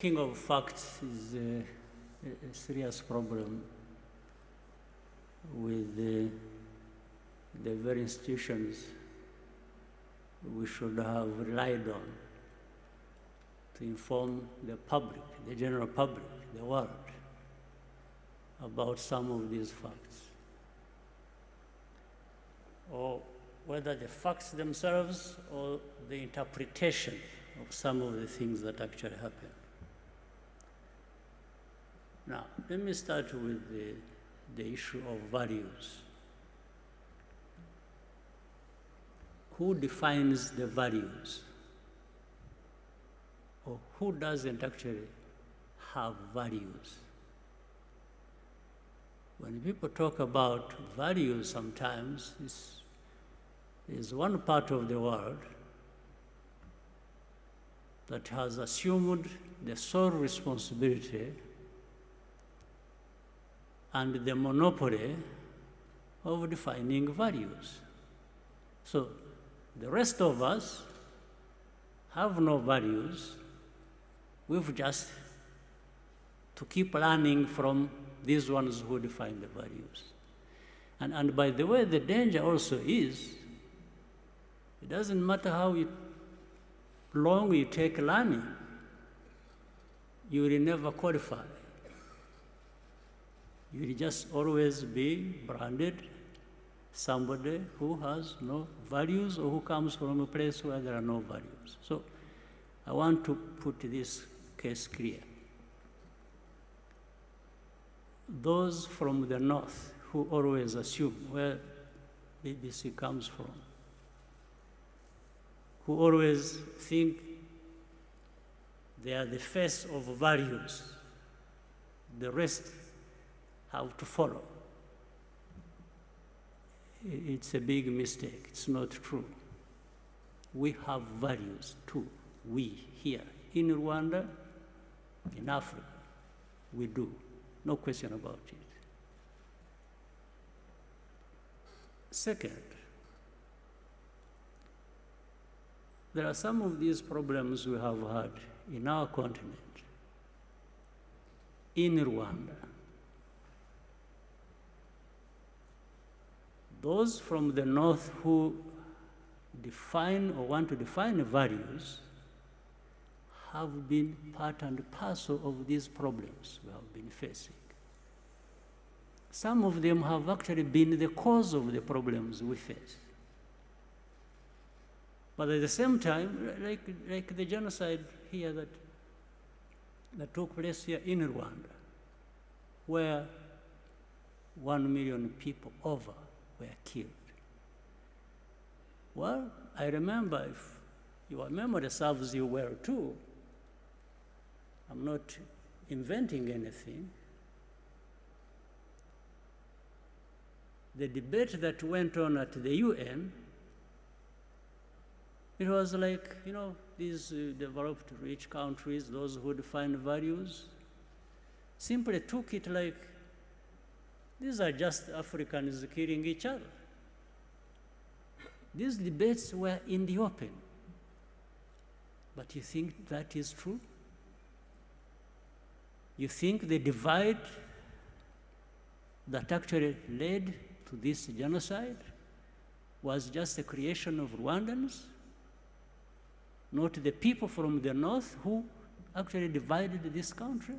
King of facts is a serious problem with the very institutions we should have relied on to inform the public, the general public, the world, about some of these facts. Or whether the facts themselves or the interpretation of some of the things that actually happen. Now, let me start with the issue of values. Who defines the values? Or who doesn't actually have values? When people talk about values sometimes, there's one part of the world that has assumed the sole responsibility and the monopoly of defining values. So the rest of us have no values. We've just to keep learning from these ones who define the values. And by the way, the danger also is, it doesn't matter how long you take learning, you will never qualify. You will just always be branded somebody who has no values or who comes from a place where there are no values. So I want to put this case clear. Those from the north who always assume where BBC comes from, who always think they are the face of values, the rest have to follow. It's a big mistake. It's not true. We have values too. We here in Rwanda, in Africa, we do. No question about it. Second, there are some of these problems we have had in our continent, in Rwanda. Those from the north who define or want to define values have been part and parcel of these problems we have been facing. Some of them have actually been the cause of the problems we face. But at the same time, like the genocide here that took place here in Rwanda, where 1 million people over were killed. Well, I remember, if your memory serves you well too, I'm not inventing anything. The debate that went on at the UN, it was like, these developed rich countries, those who define values, simply took it like, these are just Africans killing each other. These debates were in the open. But you think that is true? You think the divide that actually led to this genocide was just a creation of Rwandans? Not the people from the north who actually divided this country?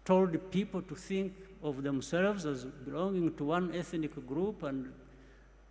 Told people to think of themselves as belonging to one ethnic group and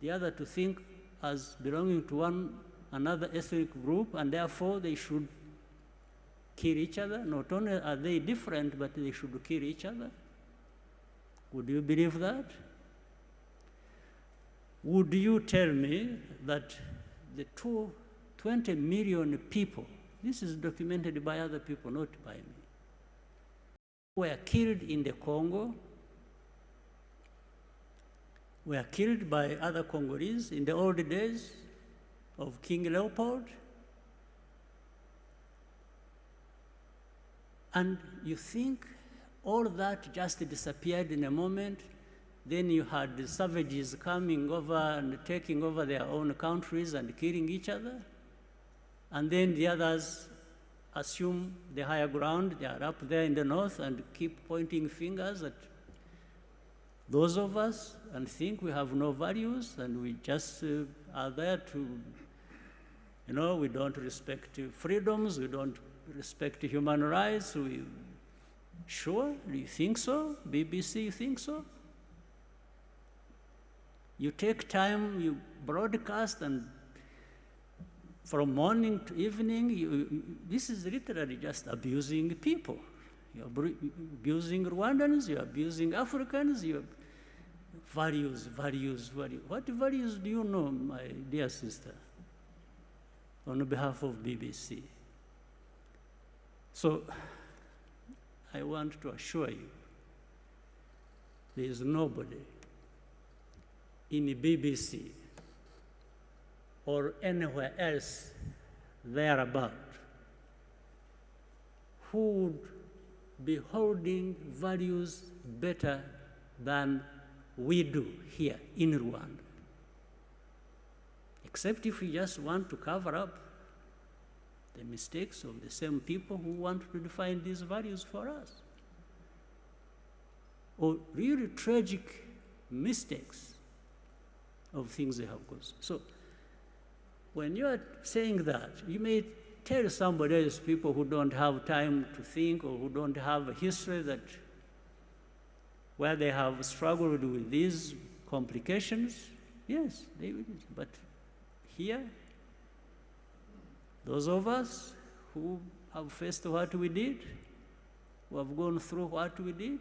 the other to think as belonging to another ethnic group, and therefore they should kill each other. Not only are they different, but they should kill each other. Would you believe that? Would you tell me that the 20 million people, this is documented by other people, not by me, were killed in the Congo, were killed by other Congolese in the old days of King Leopold? And you think all that just disappeared in a moment? Then you had the savages coming over and taking over their own countries and killing each other? And then the others assume the higher ground. They are up there in the north and keep pointing fingers at those of us and think we have no values and we just are there to, we don't respect freedoms, we don't respect human rights. Sure, do you think so? BBC, you think so? You take time, you broadcast, and from morning to evening, this is literally just abusing people. You're abusing Rwandans, you're abusing Africans, you're values. What values do you know, my dear sister, on behalf of BBC? So, I want to assure you, there is nobody in the BBC or anywhere else thereabout who would be holding values better than we do here in Rwanda. Except if we just want to cover up the mistakes of the same people who want to define these values for us. Or really tragic mistakes of things they have caused. So when you are saying that, you may tell somebody else, people who don't have time to think or who don't have a history that where they have struggled with these complications, yes, they will. But here, those of us who have faced what we did, who have gone through what we did,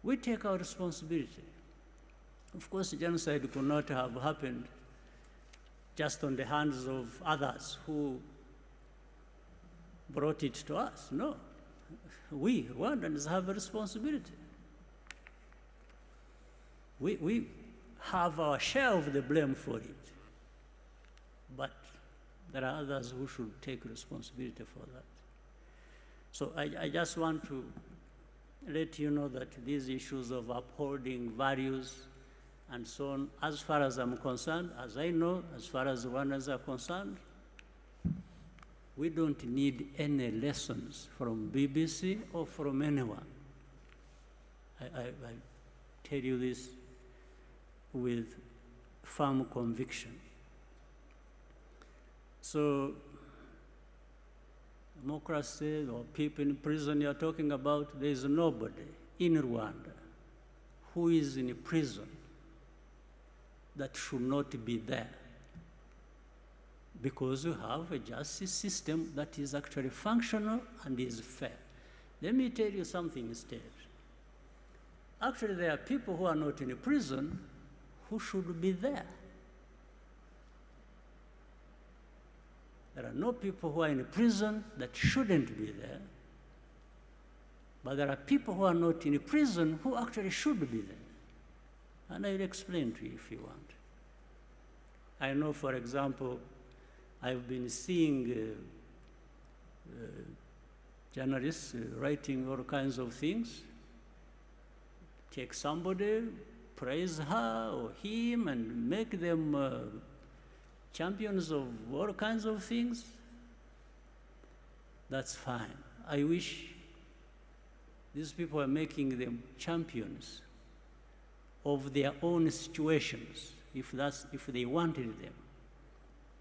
we take our responsibility. Of course, genocide could not have happened just on the hands of others who brought it to us. No. We, Rwandans, have a responsibility. We have our share of the blame for it. But there are others who should take responsibility for that. So I just want to let you know that these issues of upholding values and so on, as far as I'm concerned, as I know, as far as Rwandans are concerned, we don't need any lessons from BBC or from anyone. I tell you this with firm conviction. So, democracy or people in prison you're talking about, there is nobody in Rwanda who is in a prison that should not be there, because you have a justice system that is actually functional and is fair. Let me tell you something instead. Actually, there are people who are not in a prison who should be there. There are no people who are in a prison that shouldn't be there, but there are people who are not in a prison who actually should be there. And I'll explain to you if you want. I know, for example, I've been seeing journalists writing all kinds of things. Take somebody, praise her or him, and make them champions of all kinds of things. That's fine. I wish these people are making them champions of their own situations, if they wanted them,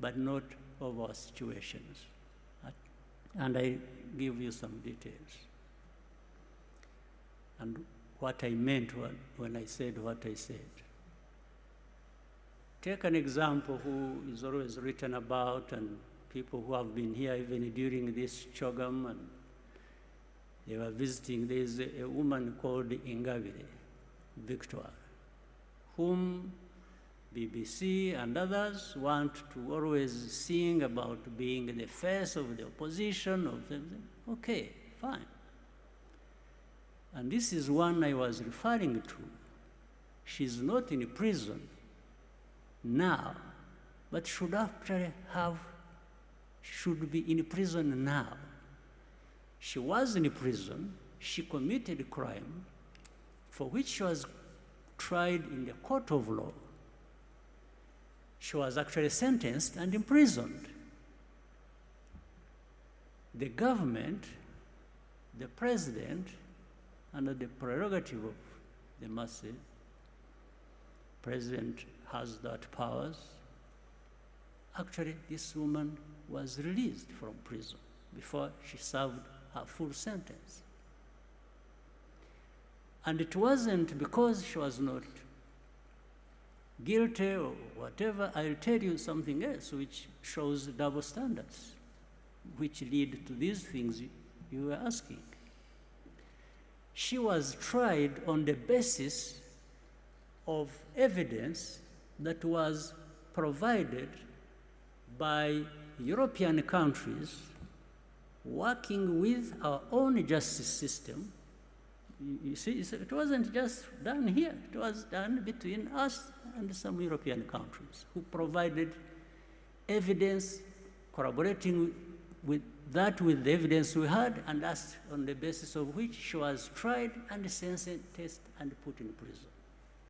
but not of our situations. And I give you some details. And what I meant when I said what I said. Take an example who is always written about, and people who have been here even during this Chogm, and they were visiting. There is a woman called Ingabire Victoire, whom BBC and others want to always sing about being the face of the opposition. Okay, fine. And this is one I was referring to. She's not in prison now, but should be in prison now. She was in prison, she committed a crime for which she was tried in the court of law. She was actually sentenced and imprisoned. the government, the president, under the prerogative of the masses, president has that powers. Actually, this woman was released from prison before she served her full sentence. And it wasn't because she was not guilty or whatever. I'll tell you something else which shows double standards, which lead to these things you were asking. She was tried on the basis of evidence that was provided by European countries working with our own justice system. You see, it wasn't just done here. It was done between us and some European countries who provided evidence, corroborating with the evidence we had, and that's on the basis of which she was tried and sentenced and put in prison.